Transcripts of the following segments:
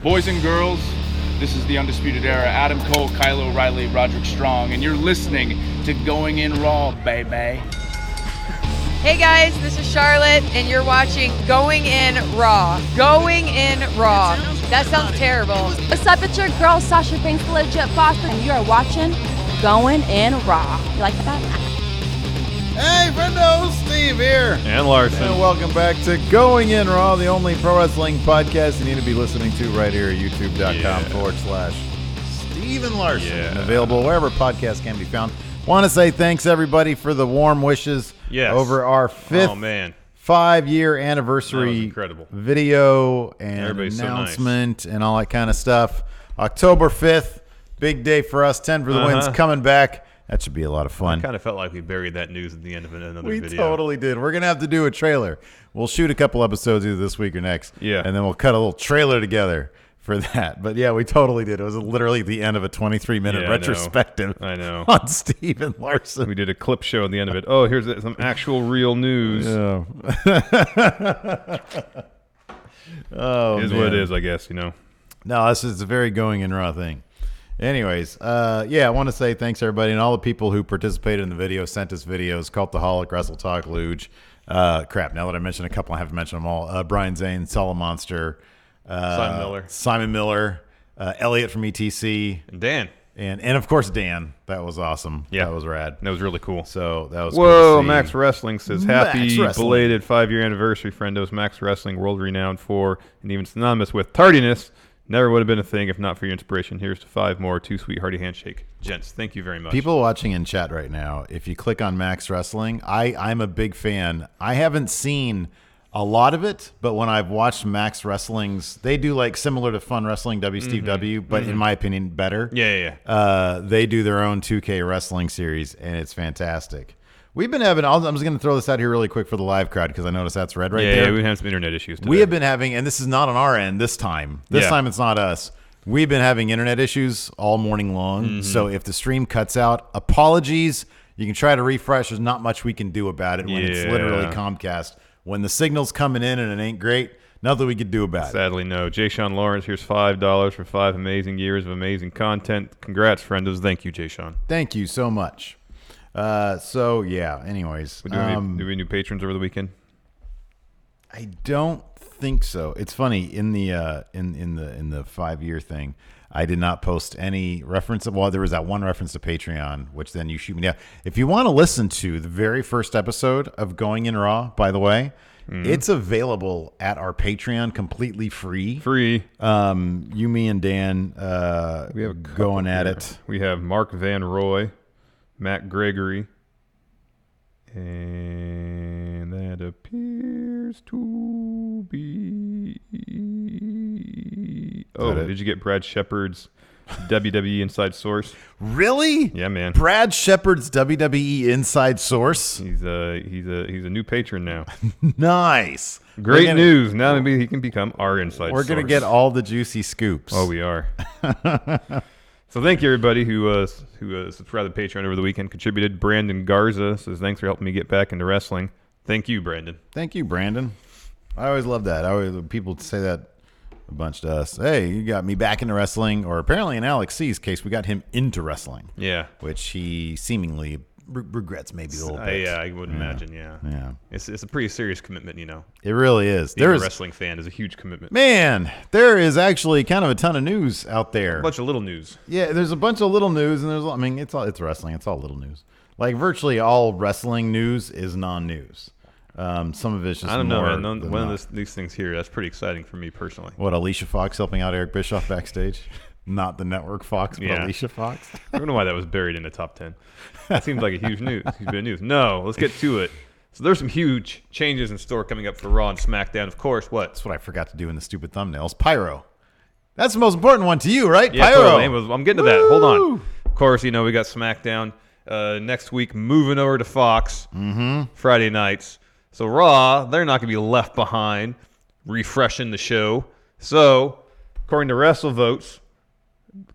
Boys and girls, this is the Undisputed Era. Adam Cole, Kyle O'Reilly, Roderick Strong, and you're listening to Going In Raw, baby. Hey guys, this is Charlotte, and you're watching Going In Raw. Going In Raw. That sounds terrible. What's up? It's your girl, Sasha Banks, the Legit Boss, and you are watching Going In Raw. You like that? Hey, friendo, Steve here. And Larson. And welcome back to Going In Raw, the only pro wrestling podcast you need to be listening to right here at youtube.com/Steven Larson. Yeah. Available wherever podcasts can be found. Want to say thanks, everybody, for the warm wishes over our fifth 5-year anniversary video and Everybody's announcement and all that kind of stuff. October 5th, big day for us. 10 for the wins coming back. That should be a lot of fun. I kind of felt like we buried that news at the end of another video. We totally did. We're going to have to do a trailer. We'll shoot a couple episodes either this week or next. Yeah. And then we'll cut a little trailer together for that. But yeah, we totally did. It was literally the end of a 23-minute retrospective. I know. On Steven Larson. We did a clip show at the end of it. Oh, here's some actual real news. Yeah. What it is, I guess, you know. No, this is a very Going In Raw thing. Anyways, I want to say thanks, everybody, and all the people who participated in the video, sent us videos, Cultaholic, Wrestle Talk, Luge. Crap, now that I mentioned a couple, I have to mention them all. Brian Zane, Solo Monster, Simon Miller, Elliot from ETC. And Dan. And of course, Dan. That was awesome. Yeah. That was rad. That was really cool. So that was Whoa, cool to see. Max Wrestling says, happy belated 5-year anniversary, friendos. Max Wrestling, world renowned for, and even synonymous with, tardiness. Never would have been a thing if not for your inspiration. Here's to 5 more. 2 sweet hearty handshake. Gents, thank you very much. People watching in chat right now, if you click on Max Wrestling, I'm a big fan. I haven't seen a lot of it, but when I've watched Max Wrestling's, they do like similar to Fun Wrestling, Steve W, but in my opinion, better. Yeah. They do their own 2K wrestling series, and it's fantastic. We've been having, I'm just going to throw this out here really quick for the live crowd because I noticed that's red right there. Yeah, we've had some internet issues today. We have been having, and this is not on our end this time. This time it's not us. We've been having internet issues all morning long. So if the stream cuts out, apologies. You can try to refresh. There's not much we can do about it when it's literally Comcast. When the signal's coming in and it ain't great, nothing we could do about it. Sadly, no. Jay Sean Lawrence, here's $5 for 5 amazing years of amazing content. Congrats, friendos. Thank you, Jay Sean. Thank you so much. Anyways. Do we have new patrons over the weekend? I don't think so. It's funny, in the 5-year thing, I did not post any reference. Well, there was that one reference to Patreon, which then you shoot me down. If you want to listen to the very first episode of Going In Raw, by the way, it's available at our Patreon completely free. You, me, and Dan we have going at it. We have Mark Van Roy, Matt Gregory, and that appears to be... Oh, did you get Brad Shepard's WWE Inside Source? Really? Yeah, man. Brad Shepard's WWE Inside Source? He's a new patron now. Nice. Great news. Now maybe he can become our Inside Source. We're going to get all the juicy scoops. Oh, we are. So thank you, everybody who subscribed to Patreon over the weekend, contributed. Brandon Garza says, thanks for helping me get back into wrestling. Thank you, Brandon. Thank you, Brandon. I always love that. People say that a bunch to us. Hey, you got me back into wrestling. Or apparently in Alex C's case, we got him into wrestling. Yeah. Which he seemingly regrets maybe a little bit. I would imagine, yeah. It's a pretty serious commitment, you know. It really is. Being a wrestling fan is a huge commitment. Man, there is actually kind of a ton of news out there. A bunch of little news. Yeah, there's a bunch of little news, and it's wrestling. It's all little news. Like virtually all wrestling news is non-news. Some of it's just I don't know, more man. One of these things here, that's pretty exciting for me personally. What, Alicia Fox helping out Eric Bischoff backstage? Not the network Fox, but Alicia Fox? I don't know why that was buried in the top 10. That seems like a huge bit of news. No, let's get to it. So there's some huge changes in store coming up for Raw and SmackDown. Of course, what? That's what I forgot to do in the stupid thumbnails. Pyro. That's the most important one to you, right? Yeah, Pyro. Totally. I'm getting to that. Hold on. Of course, we got SmackDown next week moving over to Fox Friday nights. So Raw, they're not going to be left behind, refreshing the show. So, according to WrestleVotes,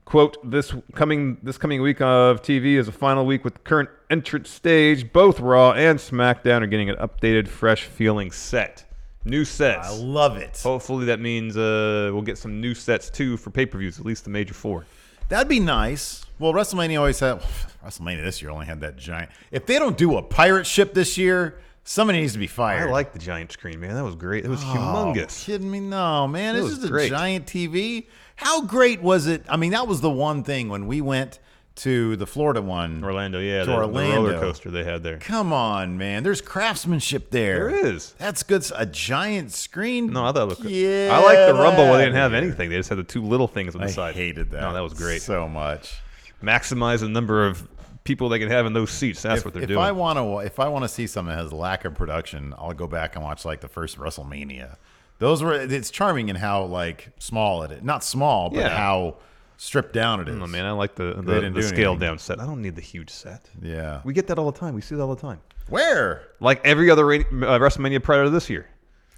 quote, this coming week of TV is a final week with the current entrance stage. Both Raw and SmackDown are getting an updated, fresh feeling set. New sets. I love it. Hopefully that means we'll get some new sets too for pay-per-views, at least the major 4. That'd be nice. Well, WrestleMania always had. WrestleMania this year only had that giant. If they don't do a pirate ship this year, somebody needs to be fired. I like the giant screen, man. That was great. It was humongous. Kidding me? No, man. This is a great. giant TV. How great was it? I mean, that was the one thing when we went to the Florida one. Orlando, yeah. The Orlando. roller coaster they had there. Come on, man. There's craftsmanship there. There is. That's good. A giant screen. No, I thought it looked good. Yeah, I like the Rumble where they didn't have anything. They just had the 2 little things on the I side. hated that. No, that was great. So much. Maximize the number of people they can have in those seats. That's what they're doing. If I want to see something that has lack of production, I'll go back and watch like the first WrestleMania. It's charming in how like small it is. Not small, but how stripped down it is. Oh man, I like the scaled down set. I don't need the huge set. Yeah. We get that all the time. We see that all the time. Where? Like every other WrestleMania prior to this year.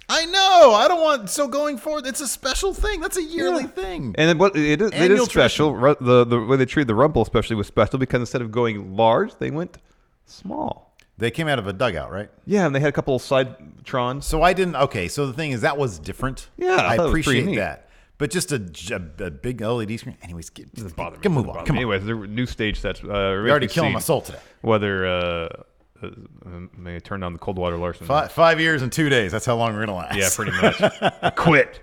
I know. I don't want. So going forward, it's a special thing. That's a yearly thing. And it is Annual special. The way they treated the Rumble especially was special because instead of going large, they went small. They came out of a dugout, right? Yeah, and they had a couple of side trons. So I didn't. Okay, so the thing is that was different. Yeah, I thought it was pretty appreciate neat. that. But just a big LED screen. Anyways, Doesn't bother me. can move Doesn't on. bother Come me. on. Anyways, there were new stage sets. You're already killing my soul today. Whether may I turn down the Coldwater Larson. 5 years and 2 days. That's how long we're gonna last. Yeah, pretty much. Quit.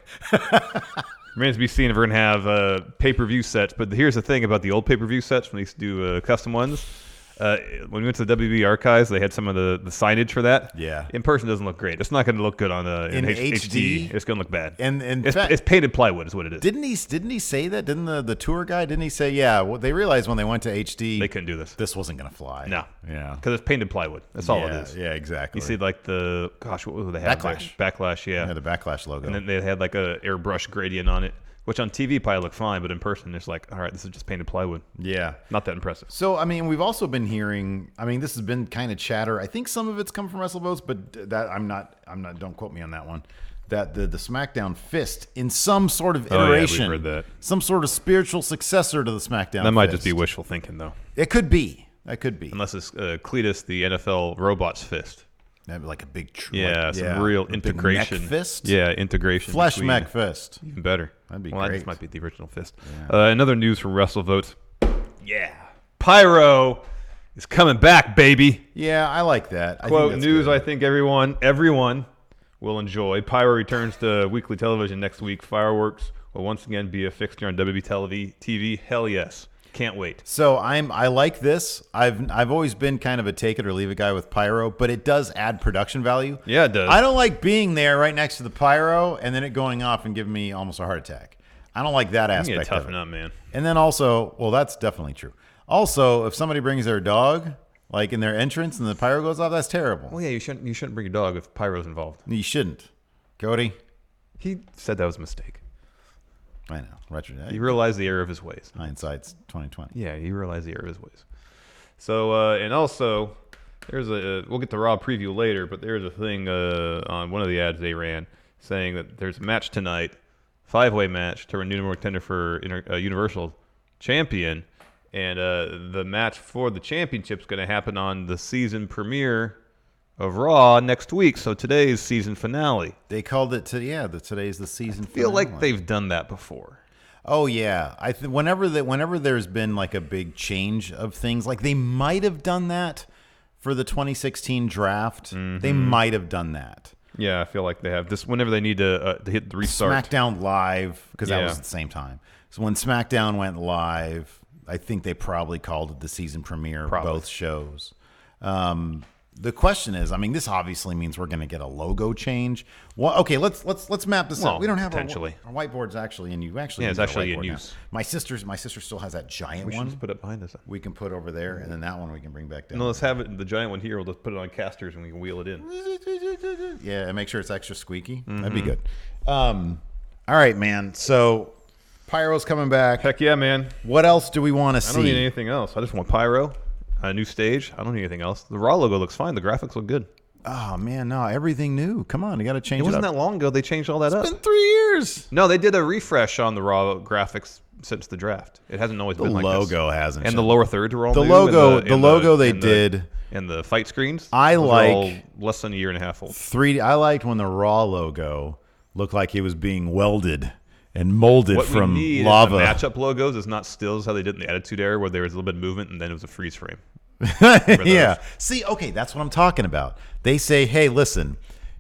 Remains to be seen if we're going to have pay-per-view sets. But here's the thing about the old pay-per-view sets when they used to do custom ones. When we went to the WWE archives, they had some of the signage for that. Yeah. In person, doesn't look great. It's not going to look good on In HD. It's going to look bad. And it's painted plywood is what it is. Didn't he say that? Didn't the tour guy? Didn't he say well, they realized when they went to HD they couldn't do this. This wasn't gonna fly. No. Yeah. Because it's painted plywood. That's all it is. Yeah, exactly. You see like what would they have? Backlash. Backlash, yeah. Yeah, the Backlash logo. And then they had like a airbrush gradient on it, which on TV probably looked fine, but in person it's like, all right, this is just painted plywood. Yeah. Not that impressive. So, I mean, we've also been hearing, this has been kind of chatter. I think some of it's come from WrestleVotes, but that I'm not, don't quote me on that one. That the SmackDown fist in some sort of iteration, we've heard that. Some sort of spiritual successor to the SmackDown That might fist. just be wishful thinking, though. It could be. That could be. Unless it's Cletus, the NFL robot's fist. That'd be like a big, some real integration. Big mech fist? Yeah, integration. Flesh between- mech fist. Even better. That'd be That great. just might be the original fist. Yeah. Another news from WrestleVotes. Yeah. Pyro is coming back, baby. Yeah, I like that. Quote, I think that's news good. I think everyone will enjoy. Pyro returns to weekly television next week. Fireworks will once again be a fixture on WWE TV. Hell yes. Can't wait. So I like this. I've always been kind of a take it or leave it guy with pyro, but it does add production value. Yeah, it does. I don't like being there right next to the pyro and then it going off and giving me almost a heart attack. I don't like that You aspect need to of toughen it. up, man. And then also, well, that's definitely true. Also, if somebody brings their dog, like in their entrance, and the pyro goes off, that's terrible. Well, yeah, you shouldn't bring your dog if Pyro's involved. You shouldn't. Cody, He said that was a mistake. I know. Retro. He realized the error of his ways. Hindsight's 2020. Yeah, he realized the error of his ways. So, and also, there's we'll get the Raw preview later, but there's a thing on one of the ads they ran saying that there's a match tonight, 5-way match to a new number contender for Universal Champion, and the match for the championship is going to happen on the season premiere of Raw next week. So today's season finale. They called it today's the season I feel finale. like they've done that before. Oh yeah, whenever there's been like a big change of things, like they might have done that for the 2016 draft. Mm-hmm. They might have done that. Yeah, I feel like they have this whenever they need to hit the restart. SmackDown Live, because that Yeah. was at the same time. So when SmackDown went live, I think they probably called it the season premiere of both shows. The question is, this obviously means we're going to get a logo change. Well, okay, let's map this Well, out. We don't have potentially. our whiteboard's actually in. You actually Yeah, it's use our actually in whiteboard now. use. My sister still has that giant We should one. just put it behind us. We can put over there, and then that one we can bring back down. No, let's have it. The giant one here. We'll just put it on casters and we can wheel it in. Yeah, and make sure it's extra squeaky. That'd be Mm-hmm. good. All right, man. So Pyro's coming back. Heck yeah, man. What else do we want to I don't need see? anything else. I just want Pyro, a new stage. I don't need anything else. The Raw logo looks fine. The graphics look good. Oh man, no, everything new. Come on, you got to change It it wasn't up. that long ago they changed all that up. It's been 3 years. No, they did a refresh on the Raw graphics since the draft. It hasn't always The been like this. logo hasn't. And the lower thirds were all the new, logo. and The logo they did. And the fight screens. I those are like all less than a year and a half old. 3D. I liked when the Raw logo looked like it was being welded and molded What from we need lava. is the matchup logos is not stills how they did in the Attitude Era, where there was a little bit of movement and then it was a freeze frame. Yeah. See, okay, that's what I'm talking about. They say, hey, listen,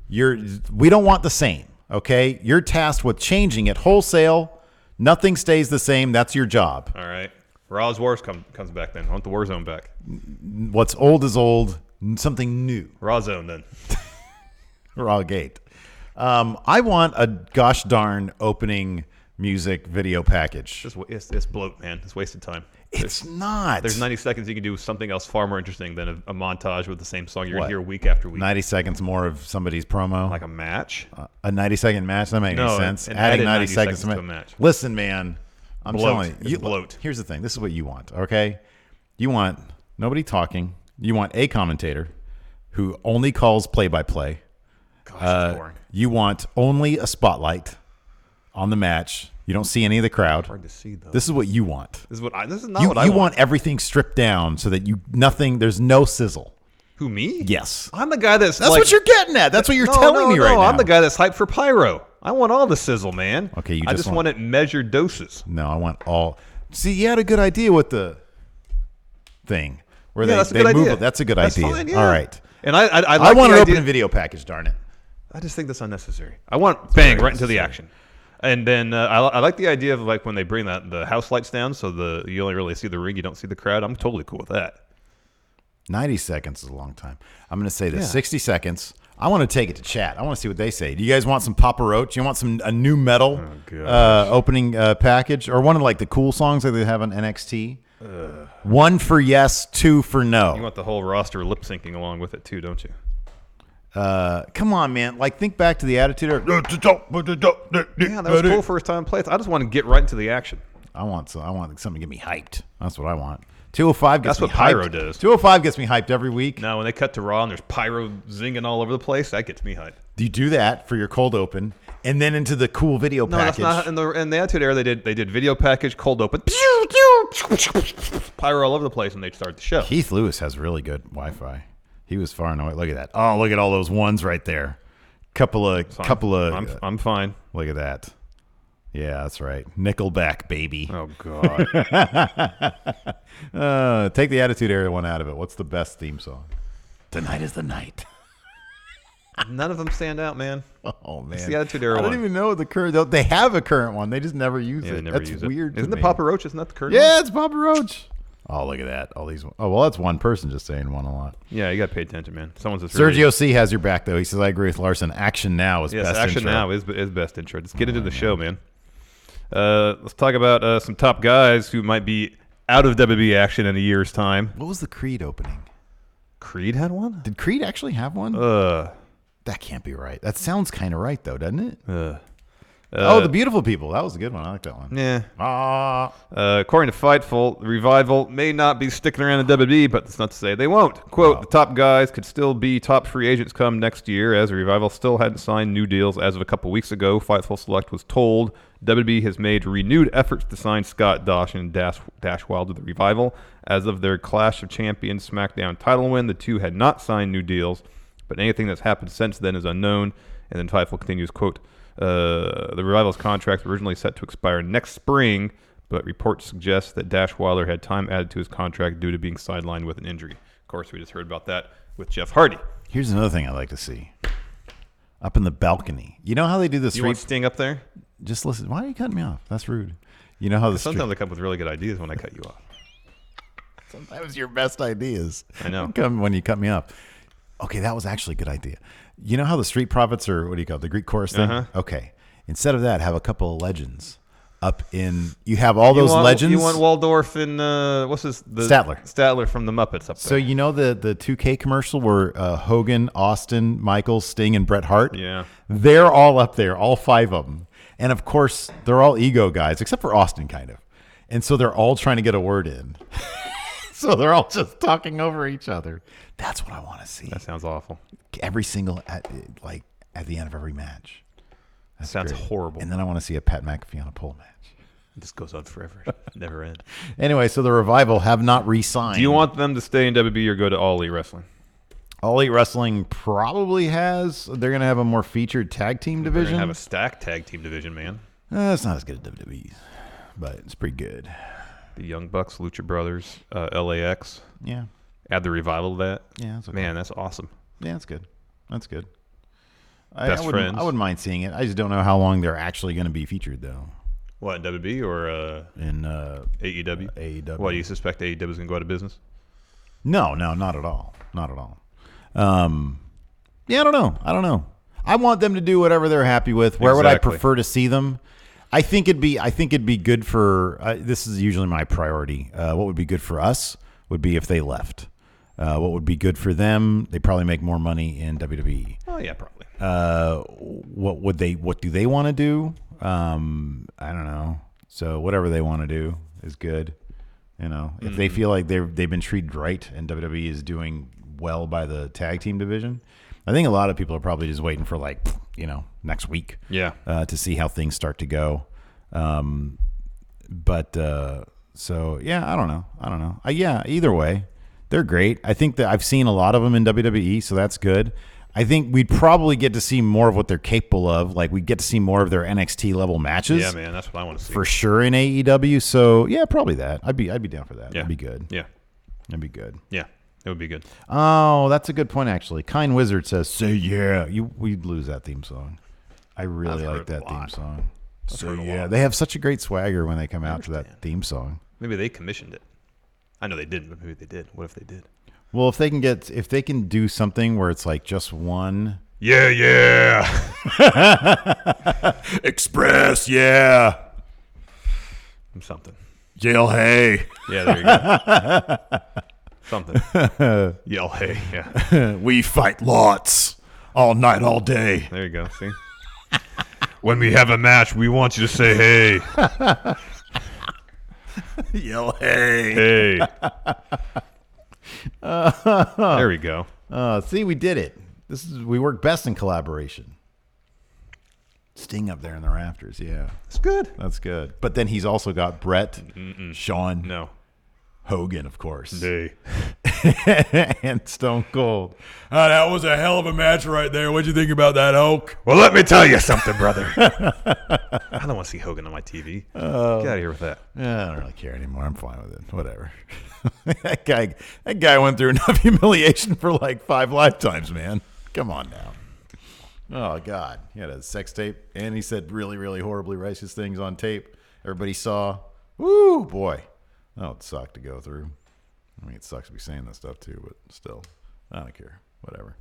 we don't want the same. Okay, you're tasked with changing it wholesale. Nothing stays the same. That's your job. All right. Raw's Wars comes back then. I want the Warzone back. What's old is old. Something new. Raw Zone then. Raw Gate. I want a gosh darn opening music video package. It's bloat, man. It's wasted time. It's not. There's 90 seconds you can do something else far more interesting than a montage with the same song you're going to hear week after week. 90 seconds more of somebody's promo. Like a match? A 90-second match? That makes any sense. Adding 90 seconds to a match. Listen, man. I'm Bloat. telling you. It's bloat. Here's the thing. This is what you want, okay? You want nobody talking. You want a commentator who only calls play-by-play. Gosh, that's boring. You want only a spotlight on the match. You don't see any of the crowd. Hard to see, though. This is what you want. This is not what I You want. want everything stripped down so that there's no sizzle. Who, me? Yes. I'm the guy that's That's what you're getting at. That's what you're No, telling me right now. I'm the guy that's hyped for pyro. I want all the sizzle, man. Okay, I just want it in measured doses. No, I want all. See, you had a good idea with the thing where that's a they good move idea. it. That's a good That's idea. fine, yeah. All right. And I like I want the an idea. open video package. Darn it. I just think that's unnecessary. I want bang right into the action. And then I like the idea of like when they bring the house lights down, so you only really see the ring, you don't see the crowd. I'm totally cool with that. 90 seconds is a long time. I'm going to say this. 60 seconds. I want to take it to chat. I want to see what they say. Do you guys want some Papa Roach? You want a new metal opening package, or one of like the cool songs that they have on NXT? 1 for yes, 2 for no. You want the whole roster lip syncing along with it too, don't you? Come on, man. Like, think back to the Attitude Era. Yeah, that was cool first time plays. I just want to get right into the action. I want something to get me hyped. That's what I want. 205 gets me hyped. That's what Pyro does. 205 gets me hyped every week. Now, when they cut to Raw and there's Pyro zinging all over the place, that gets me hyped. Do you do that for your cold open, and then into the cool video package? No, that's not. In the Attitude Era, they did video package, cold open, Pyro all over the place, and they'd start the show. Keith Lewis has really good Wi-Fi. He was far and away. Look at that. Oh, look at all those ones right there. Couple of. I'm fine. Look at that. Yeah, that's right. Nickelback, baby. Oh God. Take the Attitude Era one out of it. What's the best theme song? Tonight is the night. None of them stand out, man. Oh man, it's the Attitude Era I one. don't even know the current. They have a current one. They just never use it. Never That's use weird. it. Isn't to the me. Papa Roach? Isn't that the current one? Yeah, it's Papa Roach. Oh, look at that. All these. Oh, well, that's one person just saying one a lot. Yeah, you got to pay attention, man. Someone's just Sergio C has your back though. He says, "I agree with Larson. Action now is yes, best Action intro." Now is best intro. Let's get into the show, man. Let's talk about some top guys who might be out of WWE action in a year's time. What was the Creed opening? Creed had one? Did Creed actually have one? That can't be right. That sounds kind of right though, doesn't it? The Beautiful People. That was a good one. I like that one. Yeah. According to Fightful, the Revival may not be sticking around in WWE, but that's not to say they won't. Quote, the top guys could still be top free agents come next year, as the Revival still hadn't signed new deals as of a couple weeks ago. Fightful Select was told WWE has made renewed efforts to sign Scott Dawson and Dash Wilder to the Revival. As of their Clash of Champions Smackdown title win, the two had not signed new deals, but anything that's happened since then is unknown. And then Fightful continues, quote, the Revival's contract originally set to expire next spring, but reports suggest that Dash Wilder had time added to his contract due to being sidelined with an injury. Of course, we just heard about that with Jeff Hardy. Here's another thing I'd like to see. Up in the balcony. You know how they do the You want Sting up there? Just listen. Why are you cutting me off? That's rude. You know how the Sometimes I come up with really good ideas when I cut you off. Sometimes your best ideas. I know. Come when you cut me off. Okay, that was actually a good idea. You know how the Street Profits are, what do you call it, the Greek chorus thing? Uh-huh. Okay. Instead of that, have a couple of legends up in, you have all those legends. You want Waldorf and, Statler from the Muppets up there. So you know the 2K commercial where Hogan, Austin, Michaels, Sting, and Bret Hart? Yeah. They're all up there, all 5 of them. And of course, they're all ego guys, except for Austin, kind of. And so they're all trying to get a word in. So they're all just talking over each other. That's what I want to see. That sounds awful. Every single, at the end of every match. That sounds great. horrible. And then I want to see a Pat McAfee on a pole match. This goes on forever. Never end. Anyway, so the Revival have not re-signed. Do you want them to stay in WWE or go to All Elite Wrestling? All Elite Wrestling probably has. They're going to have a more featured tag team division. They're going to have a stacked tag team division, man. It's not as good as WWE, but it's pretty good. The Young Bucks, Lucha Brothers, LAX. Yeah. Add the Revival to that. Yeah, that's okay. Man, that's awesome. Yeah, that's good. That's good. Best friends. I wouldn't mind seeing it. I just don't know how long they're actually going to be featured, though. What, in WWE or in AEW? AEW. What, do you suspect AEW is going to go out of business? No, not at all. Not at all. Yeah, I don't know. I want them to do whatever they're happy with. Where would I prefer to see them? I think it'd be good for. This is usually my priority. What would be good for us would be if they left. What would be good for them? They probably make more money in WWE. Oh yeah, probably. What do they want to do? I don't know. So whatever they want to do is good. If they feel like they've been treated right and WWE is doing well by the tag team division, I think a lot of people are probably just waiting for next week. Yeah. To see how things start to go. So yeah, I don't know. Yeah, either way, they're great. I think that I've seen a lot of them in WWE, so that's good. I think we'd probably get to see more of what they're capable of. Like, we'd get to see more of their NXT level matches. Yeah, man, that's what I want to see. For sure in AEW. So, yeah, probably that. I'd be down for that. Yeah. That'd be good. Yeah. That'd be good. Yeah, it would be good. Oh, that's a good point, actually. Kind Wizard says, "Say yeah." We'd lose that theme song. I really like that theme song. So, yeah. They have such a great swagger when they come out to that theme song. Maybe they commissioned it. I know they didn't, but maybe they did. What if they did? Well, if they can do something where it's like just one. Yeah. Express, yeah. Something. Yell, hey. Yeah, there you go. Something. Yell, hey, yeah. We fight lots. All night, all day. There you go, see? When we have a match, we want you to say, hey. Yell, hey. Hey. There we go. See, we did it. We work best in collaboration. Sting up there in the rafters, yeah. It's good. That's good. But then he's also got Brett, Shawn, no, Hogan, of course. Nay. And Stone Cold. That was a hell of a match right there. What'd you think about that, Oak? Well, let me tell you something, brother. I don't want to see Hogan on my TV. Get out of here with that. Yeah, I don't really care anymore. I'm fine with it. Whatever. That guy went through enough humiliation for like 5 lifetimes, man. Come on now. Oh, God. He had a sex tape, and he said really, really horribly racist things on tape. Everybody saw. Woo, boy. That would suck to go through. I mean, it sucks to be saying that stuff, too, but still, I don't care. Whatever.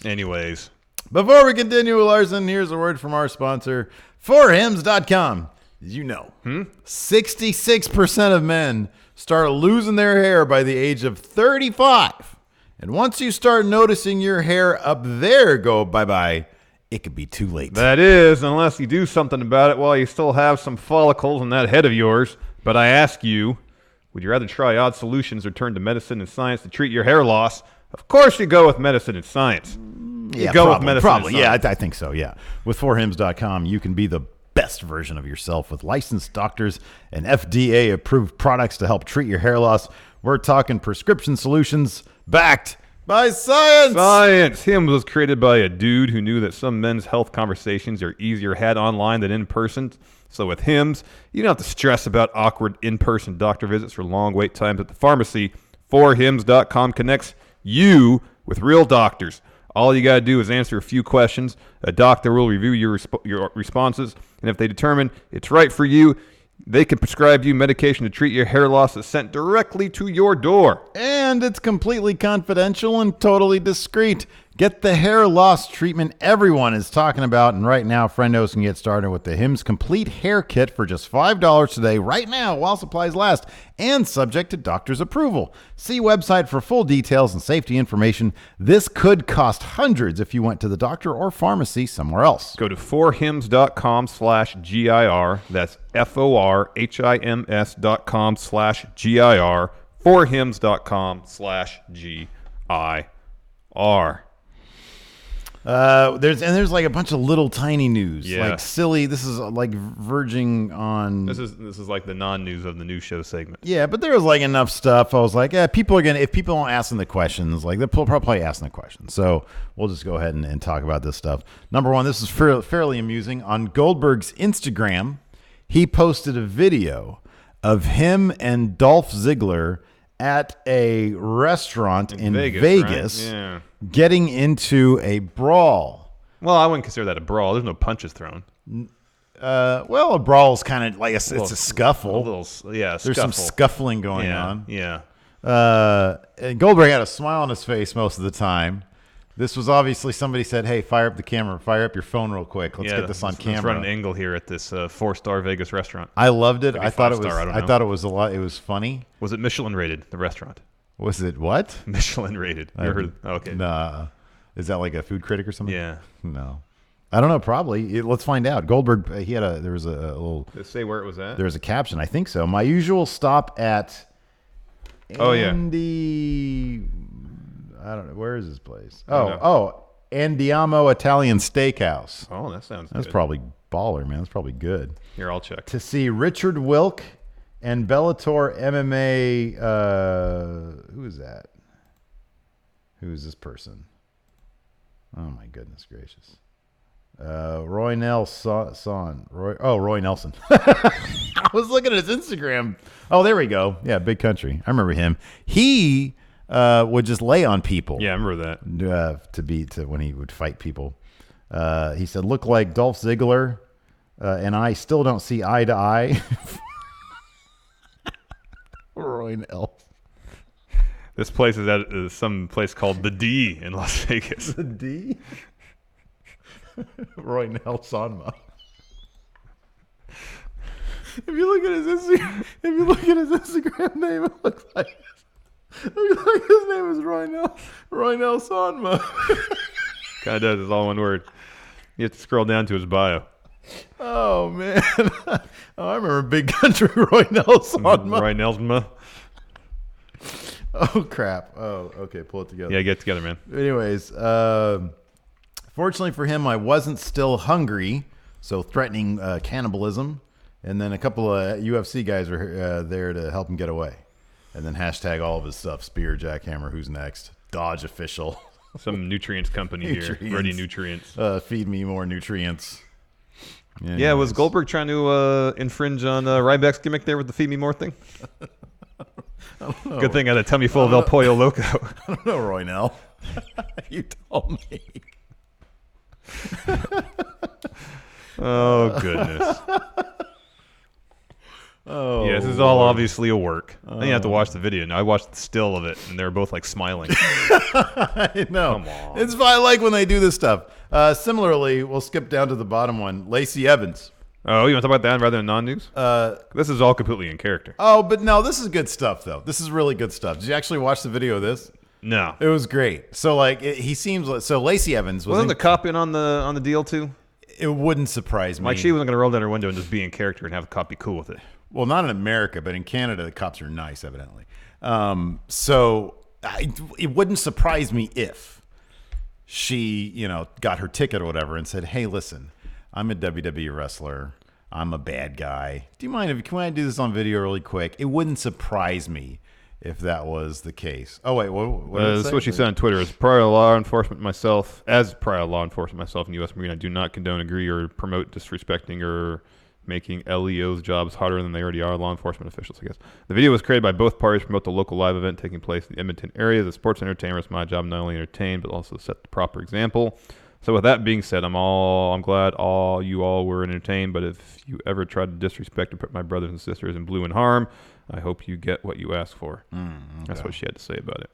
Anyways. Before we continue, Larson, here's a word from our sponsor, forhims.com. Did you know 66% of men start losing their hair by the age of 35? And once you start noticing your hair up there go bye-bye, it could be too late. That is, unless you do something about it while you still have some follicles in that head of yours. But I ask you, would you rather try odd solutions or turn to medicine and science to treat your hair loss? Of course you go with medicine and science. Yeah, you go with medicine and probably. Yeah, science. I think so, yeah. With forhims.com, you can be the best version of yourself with licensed doctors and FDA-approved products to help treat your hair loss. We're talking prescription solutions backed by science. Science. Hims was created by a dude who knew that some men's health conversations are easier had online than in person. So with Hims, you don't have to stress about awkward in-person doctor visits or long wait times at the pharmacy. Forhims.com connects you with real doctors. All you got to do is answer a few questions. A doctor will review your responses, and if they determine it's right for you, they can prescribe you medication to treat your hair loss that's sent directly to your door. And it's completely confidential and totally discreet. Get the hair loss treatment everyone is talking about. And right now, friendos can get started with the Hims Complete Hair Kit for just $5 today, right now, while supplies last, and subject to doctor's approval. See website for full details and safety information. This could cost hundreds if you went to the doctor or pharmacy somewhere else. Go to forhims.com/GIR. That's forhims.com/GIR. forhims.com/GIR. There's like a bunch of little tiny news, Yeah. like silly. This is like verging on. This is like the non-news of the news show segment. Yeah, but there was like enough stuff. I was like, yeah, people are gonna, if people don't ask them the questions, like they're probably asking the questions. So we'll just go ahead and talk about this stuff. Number one, this is fairly amusing. On Goldberg's Instagram, he posted a video of him and Dolph Ziggler at a restaurant in Vegas, right? Yeah. getting into a brawl. Well, I wouldn't consider that a brawl. There's no punches thrown. Well, a brawl is kind of like it's a scuffle. A little, yeah, There's scuffle. some scuffling going Yeah, on. yeah. And Goldberg had a smile on his face most of the time. This was obviously somebody said, "Hey, fire up the camera, fire up your phone real quick. Let's get this on camera." Let's run an angle here at this 4-star Vegas restaurant. I loved it. Maybe I thought it was. 5-star, I don't I know. thought it was a lot. It was funny. Was it Michelin rated? The restaurant. Was it what? Michelin rated. You ever heard? Okay. Nah. Is that like a food critic or something? Yeah. No. I don't know. Probably. Let's find out. Goldberg. There was a little. Did it say where it was at? There was a caption. I think so. My usual stop at. Oh, yeah. Andy. I don't know. Where is this place? I don't know. Oh. Andiamo Italian Steakhouse. Oh, that sounds That's good. probably baller, man. That's probably good. Here, I'll check. To see Richard Wilk and Bellator MMA. Who is that? Who is this person? Oh my goodness gracious. Roy Nelson. Roy Nelson. I was looking at his Instagram. Oh, there we go. Yeah, Big Country. I remember him. He would just lay on people. Yeah, I remember that. When he would fight people. He said, "Look like Dolph Ziggler, and I still don't see eye to eye." Roy Nelson. This place is at some place called the D in Las Vegas. The D. Roy Nelson. If you look at his Instagram name, it looks like his name is Roy Nelson. Kind of does. It's all one word. You have to scroll down to his bio. Oh man! I remember Big Country Roy Nelson. Roy Nelson. Oh crap! Oh, okay. Pull it together. Yeah, get it together, man. Anyways, fortunately for him, I wasn't still hungry, so threatening cannibalism. And then a couple of UFC guys were there to help him get away. And then hashtag all of his stuff: Spear, Jackhammer, who's next? Dodge official. Some nutrients company here. Ready nutrients. Feed me more nutrients. Yeah, was Goldberg trying to infringe on Ryback's gimmick there with the feed me more thing? Good thing I had a tummy full of El Pollo Loco. I don't know, Roy Nell. You told me. Oh, goodness. Oh, yeah, this is all obviously a work. I think you have to watch the video. Now I watched the still of it, and they're both like smiling. I know. Come on. It's I like when they do this stuff. Similarly, we'll skip down to the bottom one. Lacey Evans. Oh, you want to talk about that rather than non-news? This is all completely in character. Oh, but no, this is good stuff though. This is really good stuff. Did you actually watch the video of this? No. It was great. So like, he seems like Lacey Evans Wasn't the cop in on the deal too? It wouldn't surprise me. Like she wasn't going to roll down her window and just be in character and have the cop be cool with it. Well, not in America, but in Canada, the cops are nice, evidently. It wouldn't surprise me if she, got her ticket or whatever and said, "Hey, listen, I'm a WWE wrestler. I'm a bad guy. Do you mind can I do this on video really quick?" It wouldn't surprise me if that was the case. Oh wait, what did it This say? is what she said on Twitter. As prior law enforcement myself in the U.S. Marine, I do not condone, agree, or promote disrespecting or making LEO's jobs harder than they already are, law enforcement officials, I guess. The video was created by both parties to promote the local live event taking place in the Edmonton area. The sports entertainer, it's my job not only to entertain, but also set the proper example. So with that being said, I'm glad you all were entertained, but if you ever try to disrespect and put my brothers and sisters in blue and harm, I hope you get what you ask for. Okay. That's what she had to say about it.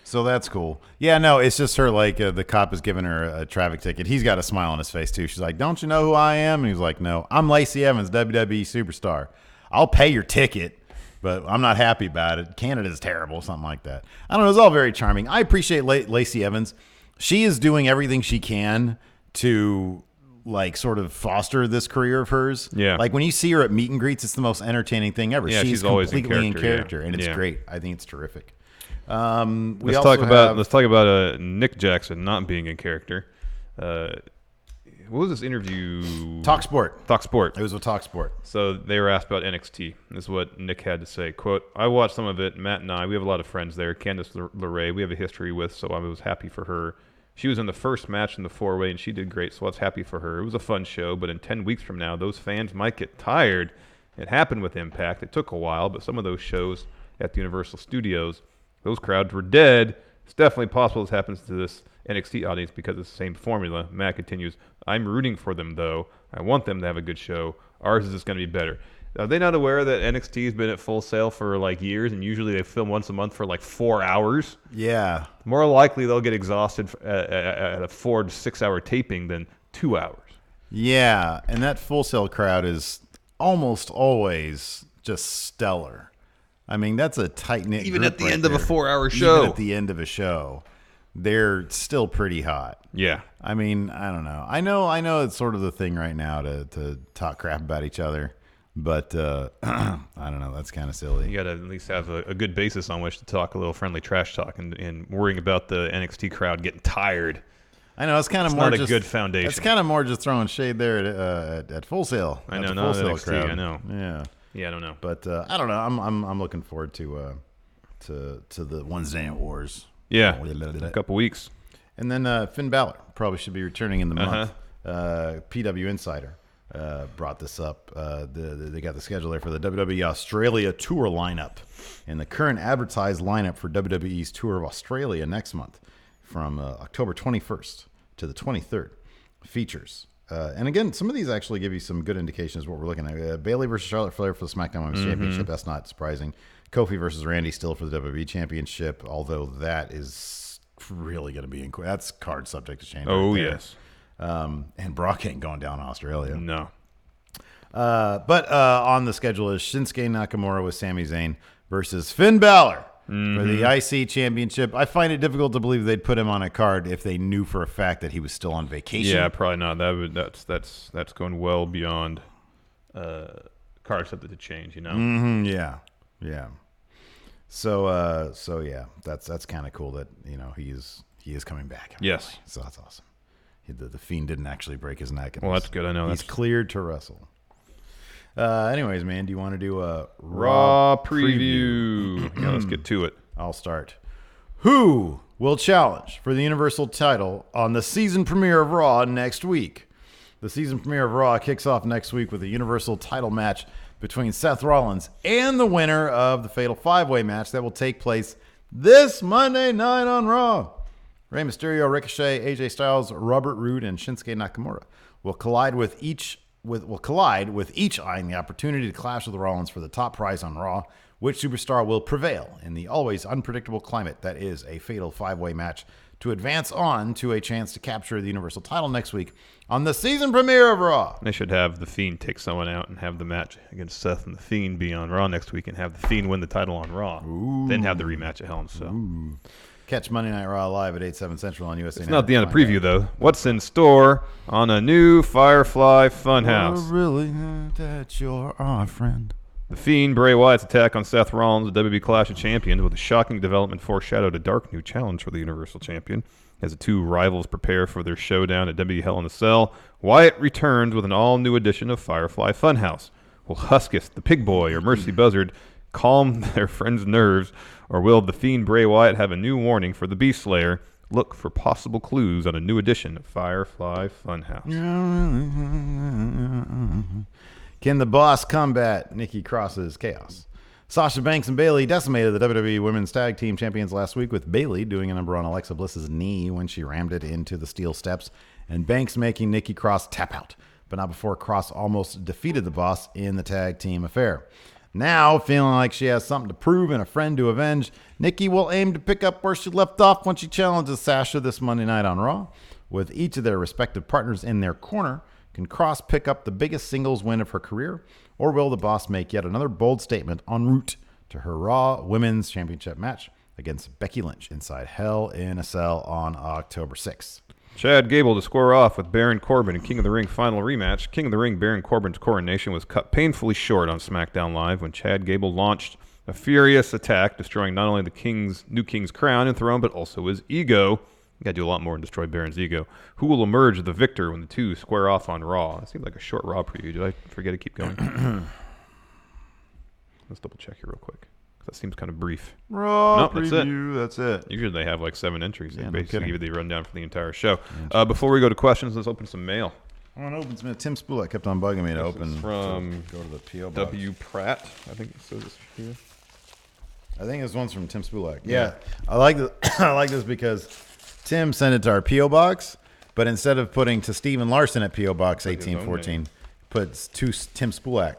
So that's cool. Yeah, no, it's just her, like, the cop is giving her a traffic ticket. He's got a smile on his face, too. She's like, "Don't you know who I am?" And he's like, "No, I'm Lacey Evans, WWE superstar. I'll pay your ticket, but I'm not happy about it. Canada's terrible," something like that. I don't know. It was all very charming. I appreciate Lacey Evans. She is doing everything she can to, like, sort of foster this career of hers. Yeah. Like, when you see her at meet and greets, it's the most entertaining thing ever. Yeah, she's always in completely character, and it's yeah. great. I think it's terrific. Let's talk about Nick Jackson not being in character. What was this interview? Talk Sport. It was with Talk Sport. So they were asked about NXT. This is what Nick had to say. Quote, I watched some of it. Matt and I, we have a lot of friends there. Candice LeRae, we have a history with, so I was happy for her. She was in the first match in the 4-way, and she did great, so I was happy for her. It was a fun show, but in 10 weeks from now, those fans might get tired. It happened with Impact. It took a while, but some of those shows at the Universal Studios, those crowds were dead. It's definitely possible this happens to this NXT audience because it's the same formula. Matt continues, I'm rooting for them, though. I want them to have a good show. Ours is just going to be better. Are they not aware that NXT has been at Full Sail for like years, and usually they film once a month for like 4 hours? Yeah. More likely they'll get exhausted at a 4 to 6 hour taping than 2 hours. Yeah, and that Full Sail crowd is almost always just stellar. I mean, that's a tight-knit Even group at the right end of a there. 4 hour show. Even at the end of a show. They're still pretty hot. Yeah. I mean, I don't know. I know it's sort of the thing right now to talk crap about each other, but I don't know. That's kind of silly. You got to at least have a good basis on which to talk a little friendly trash talk and worrying about the NXT crowd getting tired. I know it's kind of It's more not a just, good foundation. It's kind of more just throwing shade there at Full Sail. I at know, the not Full Sail NXT, crowd. I know. Yeah, I don't know. but I don't know. I'm looking forward to the Wednesday Night Wars. Yeah, a couple weeks. And then Finn Balor probably should be returning in the month. PW Insider brought this up. They got the schedule there for the WWE Australia tour lineup. And the current advertised lineup for WWE's tour of Australia next month from October 21st to the 23rd features. And again, some of these actually give you some good indications of what we're looking at. Bayley versus Charlotte Flair for the SmackDown Women's Championship. That's not surprising. Kofi versus Randy still for the WWE Championship, although that is really going to be that's card subject to change. Oh, right there. yes. And Brock ain't going down in Australia. No. But on the schedule is Shinsuke Nakamura with Sami Zayn versus Finn Balor for the IC Championship. I find it difficult to believe they'd put him on a card if they knew for a fact that he was still on vacation. Yeah, probably not. That's going well beyond card subject to change. You know. Yeah. So yeah, that's kind of cool that he is coming back. Yes. So that's awesome. The Fiend didn't actually break his neck. Well, that's good. I know he's that's cleared to wrestle. Anyways, man, do you want to do a Raw preview? Yeah, let's get to it. I'll start. Who will challenge for the Universal title on the season premiere of Raw next week? The season premiere of Raw kicks off next week with a Universal title match between Seth Rollins and the winner of the Fatal 5-Way match that will take place this Monday night on Raw. Rey Mysterio, Ricochet, AJ Styles, Robert Roode, and Shinsuke Nakamura will collide with each eyeing the opportunity to clash with Rollins for the top prize on Raw. Which superstar will prevail in the always unpredictable climate that is a Fatal 5-Way match to advance on to a chance to capture the Universal title next week on the season premiere of Raw? They should have The Fiend take someone out and have the match against Seth and The Fiend be on Raw next week and have The Fiend win the title on Raw. Ooh. Then have the rematch at Hell in a Cell. Ooh. Catch Monday Night Raw live at 8/7 Central on USA. It's not the end of the preview, though. What's in store on a new Firefly Funhouse? Really, that you're our friend. The Fiend, Bray Wyatt's attack on Seth Rollins, the WWE Clash of Champions, with a shocking development foreshadowed a dark new challenge for the Universal Champion. As the two rivals prepare for their showdown at WWE Hell in a Cell, Wyatt returns with an all-new edition of Firefly Funhouse. Will Huskus, the Pig Boy, or Mercy Buzzard calm their friends' nerves, or will the Fiend Bray Wyatt have a new warning for the Beast Slayer? Look for possible clues on a new edition of Firefly Funhouse. Can the Boss combat Nikki Cross's chaos? Sasha Banks and Bayley decimated the WWE Women's Tag Team Champions last week, with Bayley doing a number on Alexa Bliss's knee when she rammed it into the steel steps, and Banks making Nikki Cross tap out, but not before Cross almost defeated the Boss in the tag team affair. Now, feeling like she has something to prove and a friend to avenge, Nikki will aim to pick up where she left off when she challenges Sasha this Monday night on Raw. With each of their respective partners in their corner, can Cross pick up the biggest singles win of her career, or will the Boss make yet another bold statement en route to her Raw Women's Championship match against Becky Lynch inside Hell in a Cell on October 6th? Chad Gable to square off with Baron Corbin in King of the Ring final rematch. King of the Ring Baron Corbin's coronation was cut painfully short on SmackDown Live when Chad Gable launched A furious attack, destroying not only the new king's crown and throne, but also his ego. You gotta do a lot more than destroy Baron's ego. Who will emerge the victor when the two square off on Raw? It seemed like a short Raw preview. Did I forget to keep going? Let's double check here real quick. That seems kind of brief. Raw Nope, preview. That's it. Usually they have like 7 entries. They Yeah, no basically kidding. give you the rundown for the entire show. Before we go to questions, let's open some mail. I want to open some. Tim Spulak kept on bugging me to This open. is from go to the PO box. W. Pratt, I think it says this here. I think this one's from Tim Spulak. Yeah, I like this. I like this because Tim sent it to our PO box, but instead of putting to Stephen Larson at PO Box Like his own 1814, puts to Tim Spulak.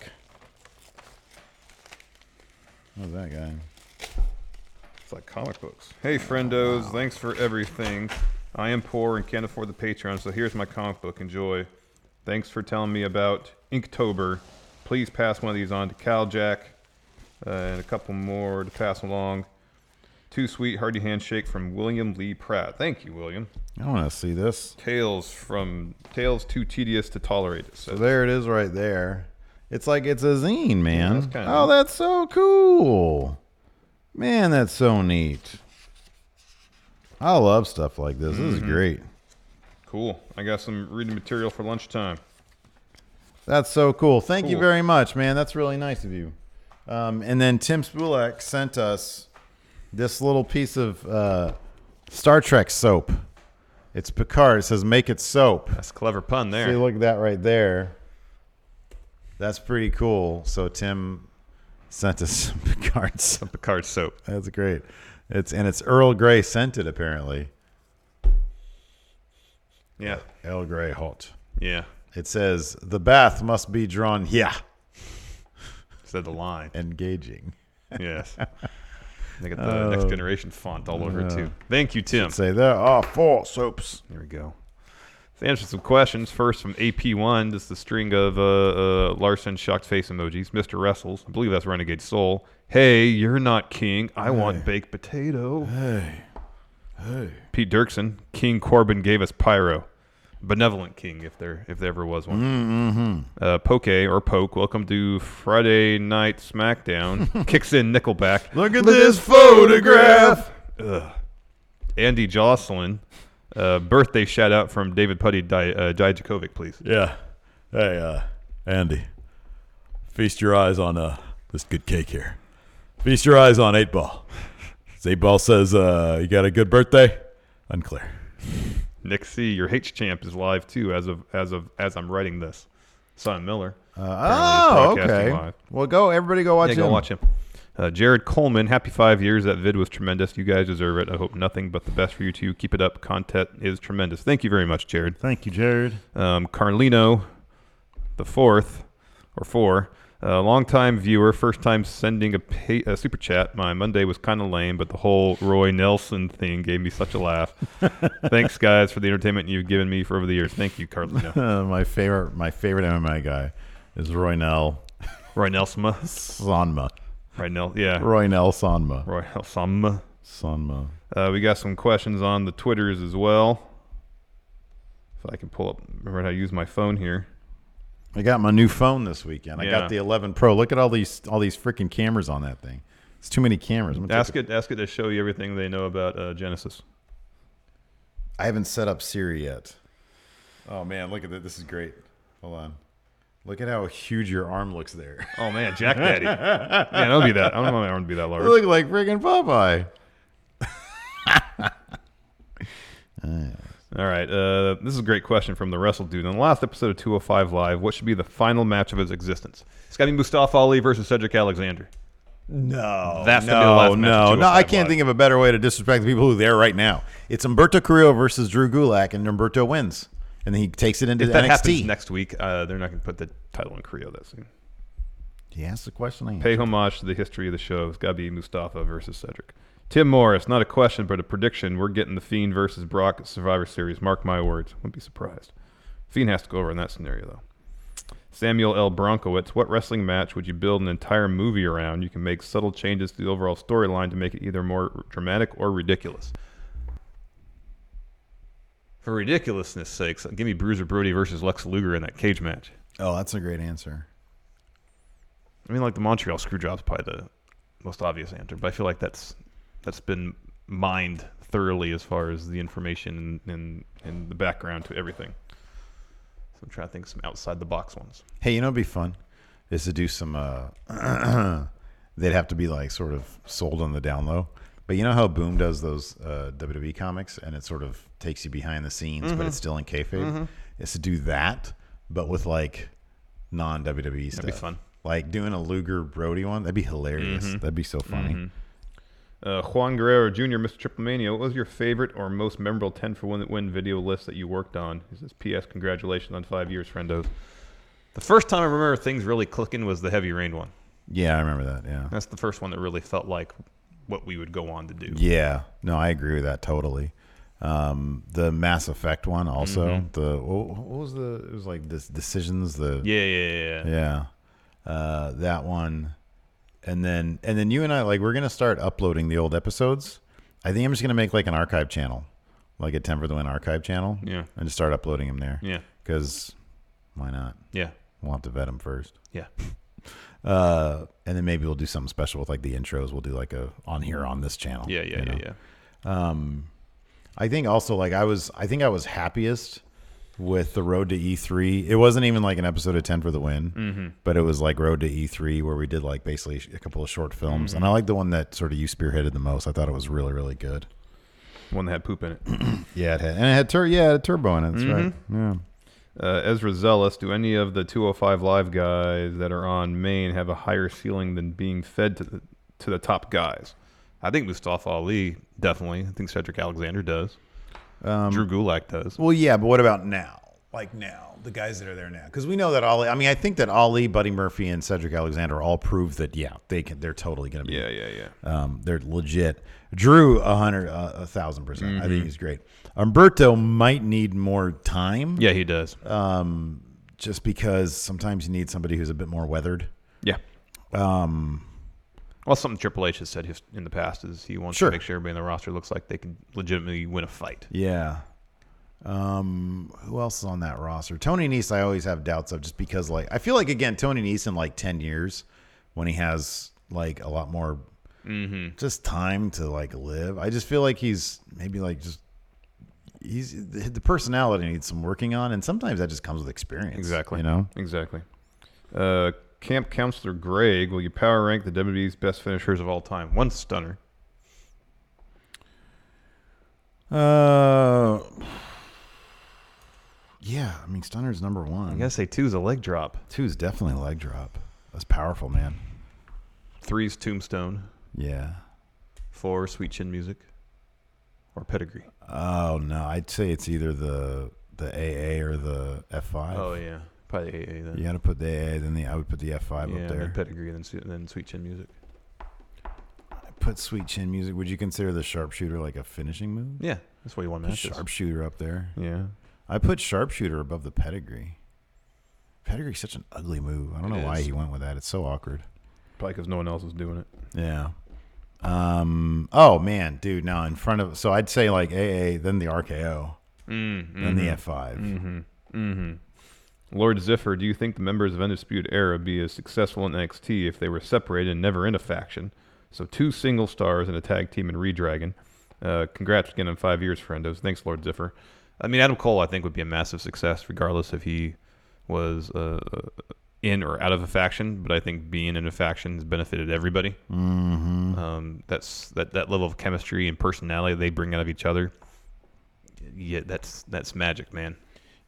Who's that guy? It's like comic books. Hey, friendos, thanks for everything. I am poor and can't afford the Patreon, so here's my comic book. Enjoy. Thanks for telling me about Inktober. Please pass one of these on to Cal Jack and a couple more to pass along. Too sweet, hearty handshake from William Lee Pratt. Thank you, William. I want to see this. Tales too tedious to tolerate. It So says. there it is, right there. It's like it's a zine, man. that's kinda Oh, neat. that's so cool, man. That's so neat. I love stuff like this. This is great. Cool. I got some reading material for lunchtime. That's so cool. Thank you Cool. very much, man. That's really nice of you. And then Tim Spulak sent us this little piece of Star Trek soap. It's Picard. It says, make it soap. That's a clever pun there. See, look at that right there. That's pretty cool. So Tim sent us some Picard soap. Picard soap. That's great. It's Earl Grey scented, apparently. Yeah. Earl Grey hot. Yeah. It says, the bath must be drawn here. Said the line. Engaging. Yes. They got the Next Generation font all over it, too. Thank you, Tim. Say there are 4 soaps. There we go. Let's answer some questions. First from AP1. This is the string of Larson shocked face emojis. Mr. Wrestles. I believe that's Renegade Soul. Hey, you're not king. I want baked potato. Hey. Pete Dirksen. King Corbin gave us pyro. Benevolent king, if there ever was one. Poke or Poke. Welcome to Friday Night Smackdown. Kicks in Nickelback. Look at this photograph. Ugh. Andy Jocelyn. Birthday shout out from David Putty Dijakovic, please. Yeah. Hey, Andy, feast your eyes on this good cake here. Feast your eyes on 8 Ball. 8 Ball says you got a good birthday? Unclear. Nick C, your H champ is live too as I'm writing this. Son Miller. Oh, Broadcasting okay. live. Well, everybody go watch Yeah, him. go watch him. Jared Coleman, happy 5 years. That vid was tremendous. You guys deserve it. I hope nothing but the best for you two. Keep it up. Content is tremendous. Thank you very much, Jared. Thank you, Jared. Carlino, the fourth, or 4. Long-time viewer, first time sending a super chat. My Monday was kind of lame, but the whole Roy Nelson thing gave me such a laugh. Thanks, guys, for the entertainment you've given me for over the years. Thank you, Carlino. My favorite MMA guy is Roy Roy Nelsma. Sanma. Right, Nel. Yeah. Roy Nel Sanma. Roy Nelsma. Sanma. We got some questions on the Twitters as well. If I can pull up, remember how to use my phone here. I got my new phone this weekend. I Yeah. got the 11 Pro. Look at all these freaking cameras on that thing. It's too many cameras. I'm gonna Ask take it to show you everything they know about Genesis. I haven't set up Siri yet. Oh man, look at that. This is great. Hold on. Look at how huge your arm looks there. Oh man, Jack Daddy. Man, it'll be that. I don't want my arm to be that large. You look like freaking Popeye. All right. This is a great question from the Wrestle Dude. On the last episode of 205 Live, what should be the final match of his existence? It's got to be Mustafa Ali versus Cedric Alexander. No. That's gonna be the last match of No. I 205 can't Live. think of a better way to disrespect the people who are there right now. It's Humberto Carrillo versus Drew Gulak, and Humberto wins, and then he takes it into If that NXT. happens next week, they're not going to put the title in Creo that soon. He asked the question. I Pay homage to the history of the show. It's got to be Mustafa versus Cedric. Tim Morris, not a question, but a prediction. We're getting The Fiend versus Brock at Survivor Series. Mark my words. Wouldn't be surprised. Fiend has to go over in that scenario, though. Samuel L. Bronkowitz, what wrestling match would you build an entire movie around? You can make subtle changes to the overall storyline to make it either more dramatic or ridiculous. For ridiculousness' sakes, give me Bruiser Brody versus Lex Luger in that cage match. Oh, that's a great answer. I mean, like the Montreal Screwjob's probably most obvious answer, but I feel like that's been mined thoroughly as far as the information and the background to everything. So I'm trying to think of some outside the box ones. Hey, you know what'd be fun is to do some. They'd have to be like sort of sold on the down low. But you know how Boom does those WWE comics, and it sort of takes you behind the scenes, but it's still in kayfabe. Is to do that, but with like non-WWE stuff. That'd be fun. Like doing a Luger Brody one. That'd be hilarious. That'd be so funny. Juan Guerrero Jr., Mr. Triple Mania, what was your favorite or most memorable 10 for win video list that you worked on? He says, P.S. Congratulations on 5 years, friendos. The first time I remember things really clicking was the Heavy Rain one. Yeah, I remember that. Yeah, that's the first one that really felt like what we would go on to do. Yeah, no, I agree with that totally. The Mass Effect one also. The what was the? It was like this Decisions. Yeah. That one, and then you and I we're gonna start uploading the old episodes. I think I'm just gonna make like an archive channel, like a 10 for the Win archive channel. Yeah, and just start uploading them there. Yeah, because why not? Yeah, we'll have to vet them first. Yeah. And then maybe we'll do something special with like the intros. We'll do like a on this channel. Yeah. I think also like I think I was happiest with the Road to E3. It wasn't even like an episode of 10 for the Win, but it was like Road to E3 where we did like basically a couple of short films. And I like the one that sort of you spearheaded the most. I thought it was really, really good. One that had poop in it. Yeah, it had, and it had a turbo in it. That's right. Yeah. Ezra Zealous, do any of the 205 Live guys that are on main have a higher ceiling than being fed to the top guys? I think Mustafa Ali definitely. I think Cedric Alexander does. Drew Gulak does. Well, yeah, but what about now? Like now, the guys that are there now, because we know that Ali. I mean, I think that Ali, Buddy Murphy, and Cedric Alexander all prove that. Yeah, they're totally going to be. Yeah. They're legit. Drew 1,000%. I think he's great. Umberto might need more time. Yeah, he does. Just because sometimes you need somebody who's a bit more weathered. Yeah. Well, something Triple H has said in the past is he wants to make sure everybody in the roster looks like they can legitimately win a fight. Yeah. Who else is on that roster? Tony Nese, I always have doubts of, just because like I feel like again Tony Nese in like 10 years when he has like a lot more just time to like live. I just feel like he's maybe like the personality needs some working on, and sometimes that just comes with experience. Exactly. You know? Exactly. Camp Counselor Greg, will you power rank the WWE's best finishers of all time? One stunner. Yeah, I mean Stunner's number one. I gotta say 2 is a leg drop. 2 is definitely a leg drop. That's powerful, man. 3 is Tombstone. Yeah. 4 Sweet Chin Music. Or Pedigree. Oh no, I'd say it's either the AA or the F5. Oh yeah, probably AA then. You got to put the AA, then I would put the F5 up there. Yeah, Pedigree, then Sweet Chin Music. I put Sweet Chin Music. Would you consider the Sharpshooter like a finishing move? Yeah, that's what you want matches. Sharpshooter up there. Yeah. I put Sharpshooter above the Pedigree. Pedigree's such an ugly move. I don't know why he went with that. It's so awkward. Probably because no one else was doing it. Yeah. Oh man, dude. Now in front of, so I'd say like AA, then the RKO, then the F5. Lord Ziffer, do you think the members of Undisputed Era be as successful in NXT if they were separated and never in a faction? So 2 single stars and a tag team in Redragon. Congrats again on 5 years, friendos. Thanks, Lord Ziffer. I mean, Adam Cole, I think, would be a massive success regardless if he was in or out of a faction, but I think being in a faction has benefited everybody. That's that level of chemistry and personality they bring out of each other. Yeah, that's magic, man.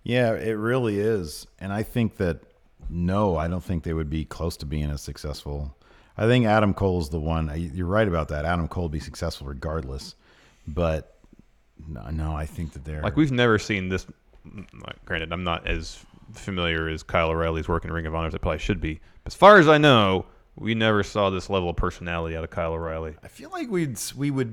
Yeah, it really is. And I think that I don't think they would be close to being as successful. I think Adam Cole's the one. You're right about that. Adam Cole would be successful regardless. But no, I think that they're like, we've never seen this. Granted, I'm not as familiar as Kyle O'Reilly's work in Ring of Honor as I probably should be. But as far as I know, we never saw this level of personality out of Kyle O'Reilly. I feel like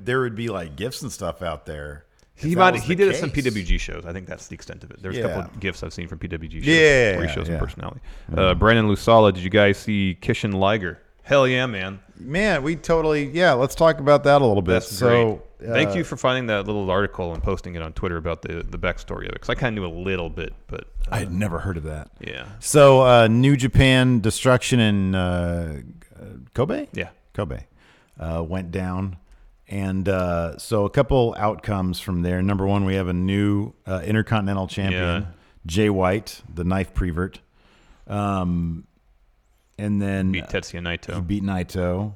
there would be like gifts and stuff out there. He did it at some PWG shows. I think that's the extent of it. There's a couple of gifts I've seen from PWG shows where he shows some personality. Brandon Lusala, did you guys see Kishan Liger? Hell yeah, man. Man, we totally, let's talk about that a little bit. That's great. Thank you for finding that little article and posting it on Twitter about the backstory of it, because I kind of knew a little bit, but I had never heard of that. Yeah. So New Japan Destruction in Kobe? Yeah. Kobe. went down. And so a couple outcomes from there. Number one, we have a new Intercontinental Champion, Jay White, the knife prevert. And then Beat Tetsuya Naito. He beat Naito.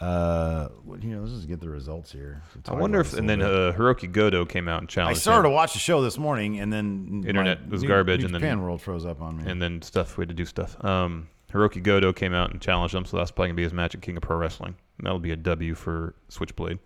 Let's just get the results here. I wonder if, and then Hiroki Goto came out and I challenged started him. to watch the show this morning, and then Internet was garbage, and then Japan World froze up on me. And then we had to do stuff. Hiroki Goto came out and challenged him, so that's probably gonna be his match at King of Pro Wrestling. And that'll be a W for Switchblade.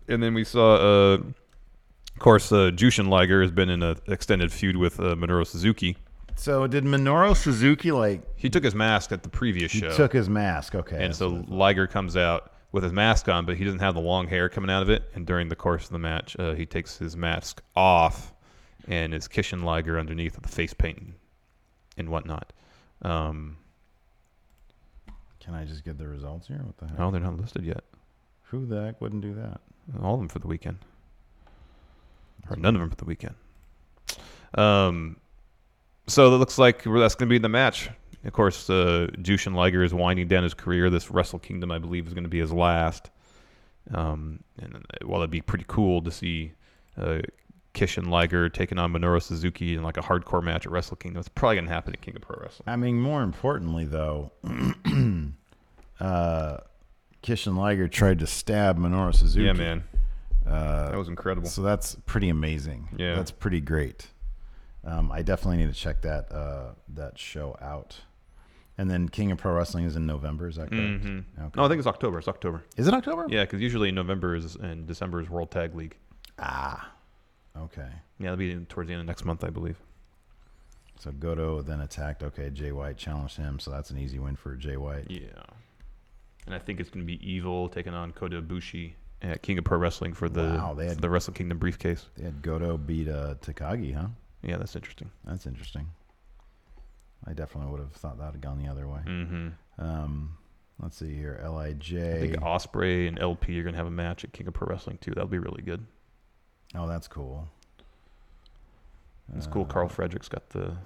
And then we saw, of course, Jushin Liger has been in an extended feud with Minoru Suzuki. So did Minoru Suzuki He took his mask at the previous show. He took his mask, okay. And so Liger comes out with his mask on, but he doesn't have the long hair coming out of it. And during the course of the match, he takes his mask off and is Kishin Liger underneath with the face paint and whatnot. Can I just get the results here? What the heck? No, they're not listed yet. Who the heck wouldn't do that? All of them for the weekend. Or none of them for the weekend. So it looks like that's going to be the match. Of course, Jushin Liger is winding down his career. This Wrestle Kingdom, I believe, is going to be his last. And while it'd be pretty cool to see Kishin Liger taking on Minoru Suzuki in like a hardcore match at Wrestle Kingdom, it's probably going to happen at King of Pro Wrestling. I mean, more importantly, though, Kishin Liger tried to stab Minoru Suzuki. Yeah, man. That was incredible. So that's pretty amazing. Yeah. That's pretty great. I definitely need to check that show out. And then King of Pro Wrestling is in November. Is that correct? Mm-hmm. Okay. No, I think it's October. It's October. Is it October? Yeah, because usually November and December is World Tag League. Ah, okay. Yeah, it'll be towards the end of next month, I believe. So Goto then attacked. Okay, Jay White challenged him, so that's an easy win for Jay White. Yeah. And I think it's going to be Evil taking on Kota Ibushi at King of Pro Wrestling for the Wrestle Kingdom briefcase. They had Goto beat Takagi, huh? Yeah, that's interesting. That's interesting. I definitely would have thought that had gone the other way. Mm-hmm. Let's see here. LIJ. I think Ospreay and LP are going to have a match at King of Pro Wrestling, too. That'll be really good. Oh, that's cool. It's cool. Carl Frederick's got the...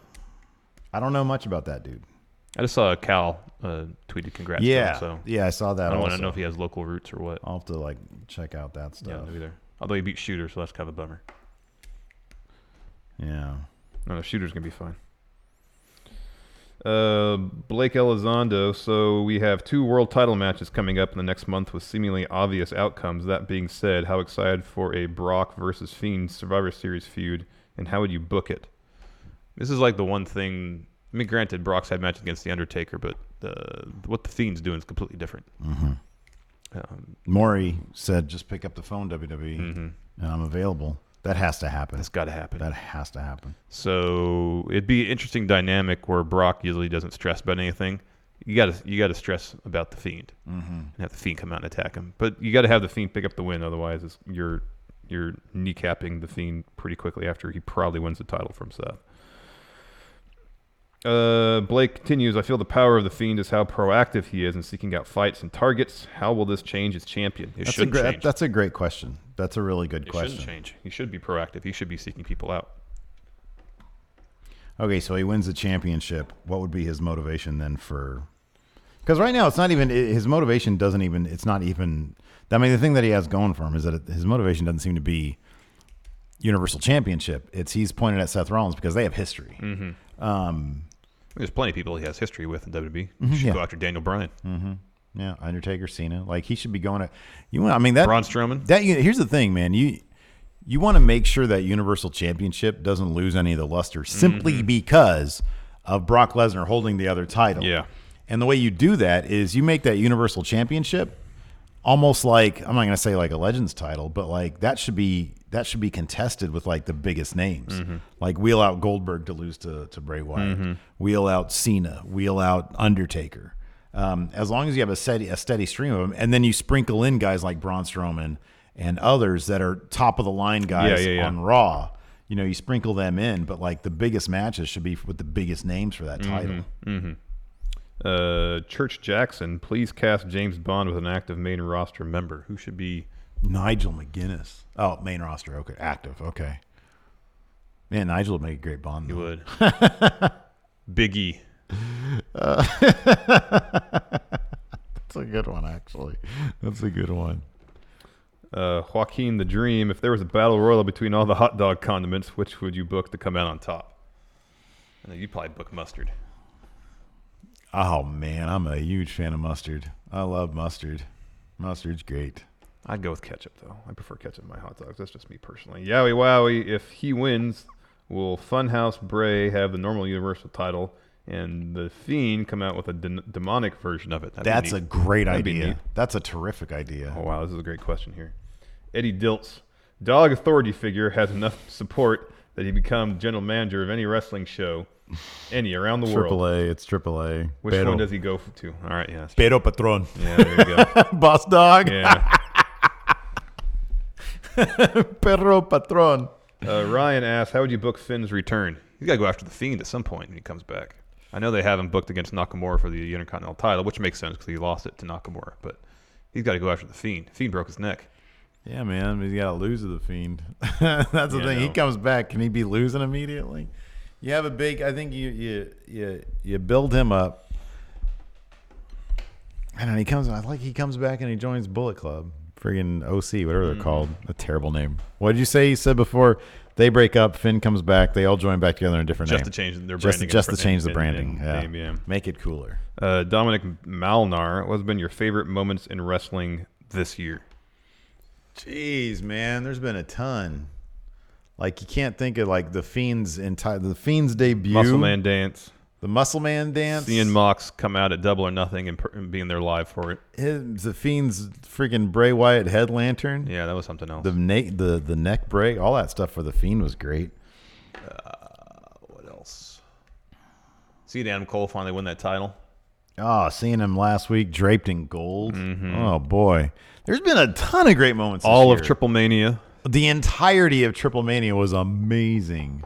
I don't know much about that dude. I just saw Cal tweeted congrats to him, so... Yeah, I saw that I don't also. want to know if he has local roots or what. I'll have to, check out that stuff. Yeah, no either. Although he beat Shooter, so that's kind of a bummer. Yeah. No, Shooter's going to be fine. Blake Elizondo. So we have 2 world title matches coming up in the next month with seemingly obvious outcomes. That being said, how excited for a Brock versus Fiend Survivor Series feud, and how would you book it? This is like the one thing... I mean, granted, Brock's had matches against The Undertaker, but what the Fiend's doing is completely different. Mm-hmm. Maury said, just pick up the phone, WWE, and I'm available. That has to happen. That's got to happen. That has to happen. So it'd be an interesting dynamic where Brock usually doesn't stress about anything. You got to stress about the Fiend and have the Fiend come out and attack him. But you got to have the Fiend pick up the win, otherwise you're kneecapping the Fiend pretty quickly after he probably wins the title from Seth. Blake continues, I feel the power of the Fiend is how proactive he is in seeking out fights and targets. How will this change his champion? It shouldn't change. That's a great question. That's a really good question. It shouldn't change. He should be proactive. He should be seeking people out. Okay, so he wins the championship. What would be his motivation then for... Because right now, it's not even... His motivation doesn't even... It's not even... I mean, the thing that he has going for him is that his motivation doesn't seem to be Universal Championship. He's pointed at Seth Rollins because they have history. There's plenty of people he has history with in WWE. You should go after Daniel Bryan. Yeah, Undertaker, Cena. He should be going to... Braun Strowman. Here's the thing, man. You want to make sure that Universal Championship doesn't lose any of the luster simply because of Brock Lesnar holding the other title. Yeah. And the way you do that is you make that Universal Championship almost like, I'm not going to say like a Legends title, but that should be contested with the biggest names. Wheel out Goldberg to lose to Bray Wyatt. Wheel out Cena. Wheel out Undertaker. As long as you have a steady stream of them, and then you sprinkle in guys like Braun Strowman and others that are top of the line guys on Raw. You sprinkle them in, but the biggest matches should be with the biggest names for that title. Church Jackson, please cast James Bond with an active main roster member. Who should be? Nigel McGuinness. Oh, main roster. Okay, active. Okay. Man, Nigel would make a great Bond. He would. Big E. That's a good one, actually. That's a good one. Joaquin the Dream, if there was a battle royal between all the hot dog condiments, which would you book to come out on top? I know you'd probably book mustard. Oh, man, I'm a huge fan of mustard. I love mustard. Mustard's great. I'd go with ketchup, though. I prefer ketchup in my hot dogs. That's just me personally. Yowie Wowie, if he wins, will Funhouse Bray have the normal Universal title and the Fiend come out with a demonic version of it? That's a great idea. That's a terrific idea. Oh, wow. This is a great question here. Eddie Diltz. Dog authority figure has enough support that he become general manager of any wrestling show, any around the world. AAA. It's AAA. Which one does he go to? All right, yeah. Pero Patron. Yeah, there you go. Boss dog. Yeah. Perro Patron. Ryan asks, how would you book Finn's return? He's got to go after the Fiend at some point when he comes back. I know they have him booked against Nakamura for the Intercontinental title, which makes sense because he lost it to Nakamura. But he's got to go after the Fiend. Fiend broke his neck. Yeah, man. He's got to lose to the Fiend. That's the thing. He comes back. Can he be losing immediately? You have a big. I think you build him up. And then he comes. I like he comes back and he joins Bullet Club. Friggin' OC, whatever they're called. A terrible name. What did you say? You said before they break up, Finn comes back, they all join back together in a different name. Just to change their branding. Just to change the branding. Name, yeah. Make it cooler. Dominic Malnar, what has been your favorite moments in wrestling this year? Jeez, man, there's been a ton. Like you can't think of like the Fiend's debut. Muscle Man dance. The Muscle Man dance. Seeing Mox come out at Double or Nothing and being there live for it. The Fiend's freaking Bray Wyatt head lantern. Yeah, that was something else. The neck break, all that stuff for the Fiend was great. What else? Seeing Adam Cole finally win that title. Oh, seeing him last week draped in gold. Mm-hmm. Oh boy, there's been a ton of great moments. All of Triple Mania. The entirety of Triple Mania was amazing.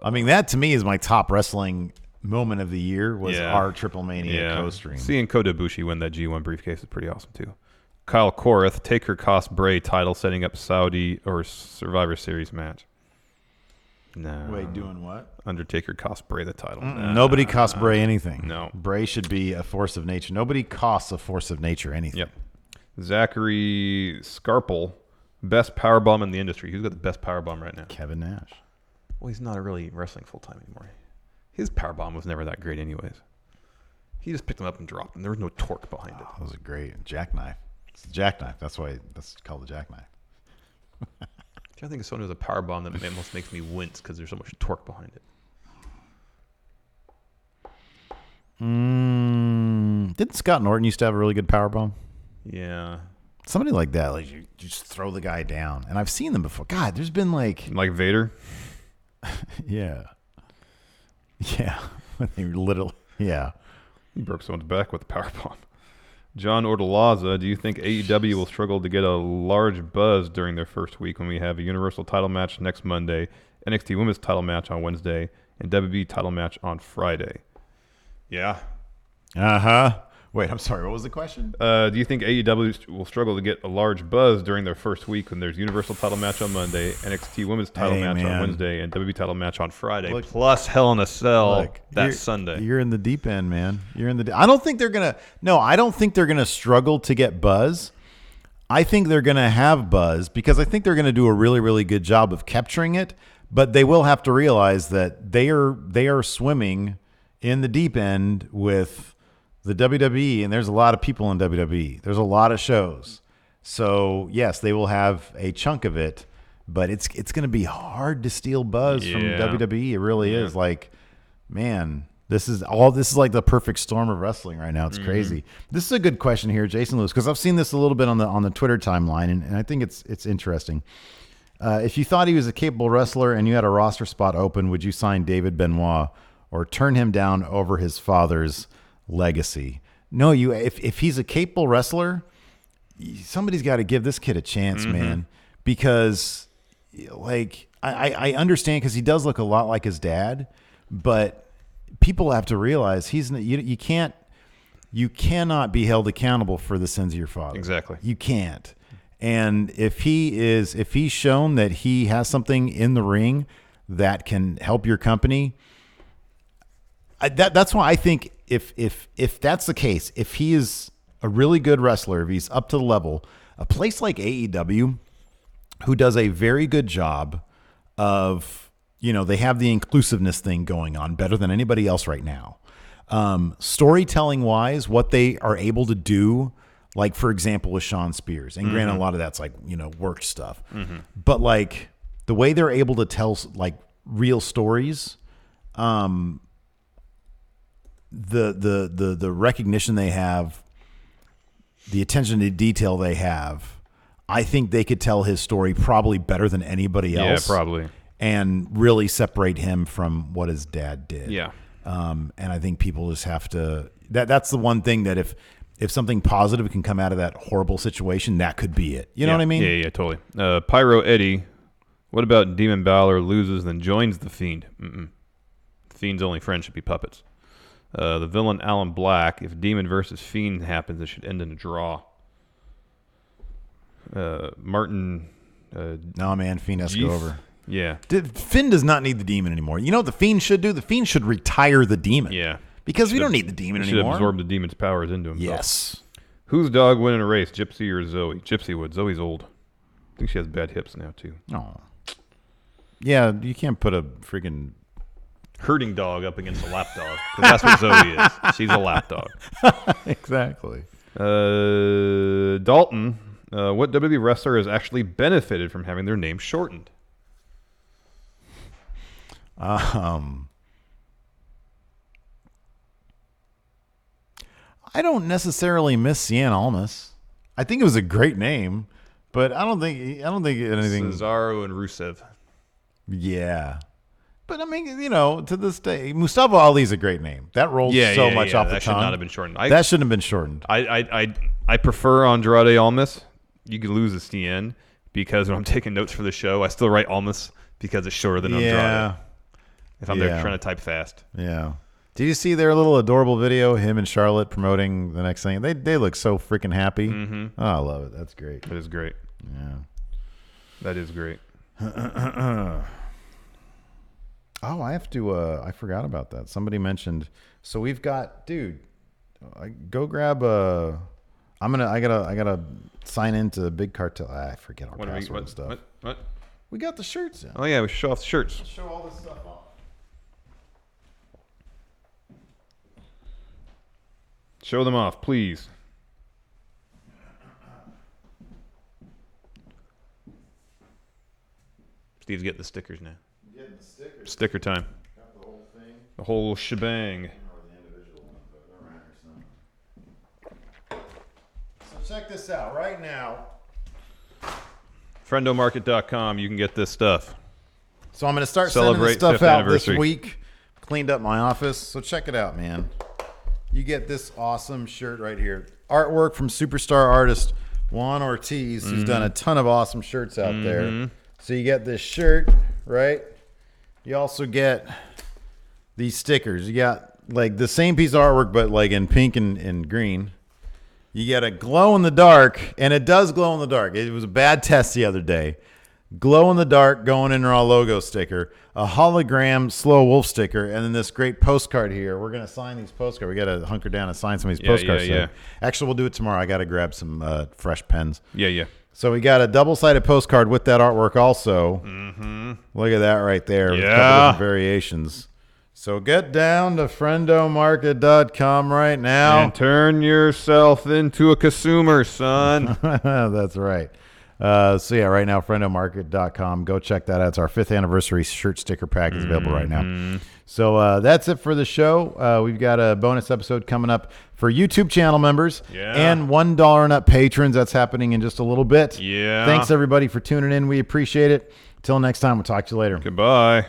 I mean, that to me is my top wrestling moment of the year was our Triple Mania co-stream. Seeing Kota Ibushi win that G1 briefcase is pretty awesome, too. Kyle Korath, Taker cost Bray title, setting up Saudi or Survivor Series match. No. Wait, doing what? Undertaker cost Bray the title. Nobody costs Bray anything. No. Bray should be a force of nature. Nobody costs a force of nature anything. Yep. Zachary Scarpel, best powerbomb in the industry. Who's got the best powerbomb right now? Kevin Nash. Well, he's not really wrestling full-time anymore. His powerbomb was never that great anyways. He just picked him up and dropped him. There was no torque behind it. That was a great jackknife. It's a jackknife. That's why that's called a jackknife. I think if someone has a powerbomb that almost makes me wince because there's so much torque behind it. Didn't Scott Norton used to have a really good powerbomb? Yeah. Somebody like that. Like you just throw the guy down. And I've seen them before. God, there's been like Vader? Yeah. They literally, yeah. He broke someone's back with a powerbomb. John Ortolaza, do you think AEW will struggle to get a large buzz during their first week when we have a Universal title match next Monday, NXT Women's title match on Wednesday, and WWE title match on Friday? Yeah. Uh-huh. Wait, I'm sorry. What was the question? Do you think AEW will struggle to get a large buzz during their first week when there's Universal title match on Monday, NXT Women's title match on Wednesday, and WWE title match on Friday, plus Hell in a Cell that Sunday? You're in the deep end, man. I don't think they're going to – no, I don't think they're going to struggle to get buzz. I think they're going to have buzz because I think they're going to do a really, really good job of capturing it, but they will have to realize that they are swimming in the deep end with – the WWE, and there's a lot of people in WWE. There's a lot of shows. So, yes, they will have a chunk of it, but it's going to be hard to steal buzz from WWE. It really is. Like, man, this is like the perfect storm of wrestling right now. It's crazy. This is a good question here, Jason Lewis, because I've seen this a little bit on the Twitter timeline, and I think it's interesting. If you thought he was a capable wrestler and you had a roster spot open, would you sign David Benoit or turn him down over his father's legacy? No, if he's a capable wrestler, somebody's got to give this kid a chance, man, because like I understand because he does look a lot like his dad, but people have to realize you cannot be held accountable for the sins of your father. Exactly. You can't. And if he's shown that he has something in the ring that can help your company, that's why I think if that's the case, if he is a really good wrestler, if he's up to the level, a place like AEW, who does a very good job of, they have the inclusiveness thing going on better than anybody else right now. Storytelling wise, what they are able to do, like for example with Sean Spears, and granted a lot of that's like work stuff, but like the way they're able to tell like real stories, the recognition they have, the attention to detail they have, I think they could tell his story probably better than anybody else. Yeah, probably. And really separate him from what his dad did. Yeah. And I think people just have to. That's the one thing that if something positive can come out of that horrible situation, that could be it. You know what I mean? Yeah, totally. Pyro Eddie, what about Demon Balor loses then joins the Fiend? The Fiend's only friend should be puppets. The villain Alan Black, if Demon versus Fiend happens, it should end in a draw. Martin. No, man, Fiend has to go over. Yeah. Finn does not need the Demon anymore. You know what the Fiend should do? The Fiend should retire the Demon. Yeah. Because we don't need the Demon anymore. anymore. Should absorb the Demon's powers into himself. Yes. Whose dog win in a race, Gypsy or Zoe? Gypsy would. Zoe's old. I think she has bad hips now, too. Oh. Yeah, you can't put a freaking herding dog up against a lap dog. 'Cause that's what Zoe is. She's a lap dog. Exactly. Dalton, what WWE wrestler has actually benefited from having their name shortened? I don't necessarily miss Cien Almas. I think it was a great name, but I don't think anything. Cesaro and Rusev. Yeah. But I mean, to this day, Mustafa Ali is a great name. That rolls so much off the tongue. That should not have been shortened. That shouldn't have been shortened. I prefer Andrade Almas. You could lose the CN because when I'm taking notes for the show, I still write Almas because it's shorter than Andrade. If I'm there trying to type fast. Yeah. Did you see their little adorable video, him and Charlotte promoting the next thing? They look so freaking happy. Mm-hmm. Oh, I love it. That's great. That is great. Yeah. That is great. Oh, I have to. I forgot about that. Somebody mentioned. So we've got, dude. Go grab a. I gotta sign into Big Cartel. I forget our password and stuff. What? We got the shirts in. Oh yeah, we should show off the shirts. Let's show all this stuff off. Show them off, please. Steve's getting the stickers now. Getting the stickers. Sticker time. Got the whole thing. The whole shebang. So check this out right now. Friendomarket.com. You can get this stuff. So I'm going to start sending this stuff 5th out this anniversary. week. Cleaned up my office. So check it out, man. You get this awesome shirt right here. Artwork from superstar artist Juan Ortiz, who's done a ton of awesome shirts out there. So you get this shirt, right? You also get these stickers. You got like the same piece of artwork, but like in pink and green. You get a glow in the dark, and it does glow in the dark. It was a bad test the other day. Glow in the dark going in raw logo sticker, a hologram slow wolf sticker, and then this great postcard here. We're going to sign these postcards. We got to hunker down and sign some of these postcards. Yeah. Actually, we'll do it tomorrow. I got to grab some fresh pens. Yeah. So we got a double-sided postcard with that artwork also. Look at that right there. With a couple different variations. So get down to friendomarket.com right now. And turn yourself into a consumer, son. That's right. So yeah, right now, friendomarket.com. Go check that out. It's our 5th anniversary shirt sticker pack is available right now. So that's it for the show. We've got a bonus episode coming up for YouTube channel members and $1 and up patrons. That's happening in just a little bit. Yeah. Thanks everybody for tuning in. We appreciate it. Till next time, we'll talk to you later. Goodbye.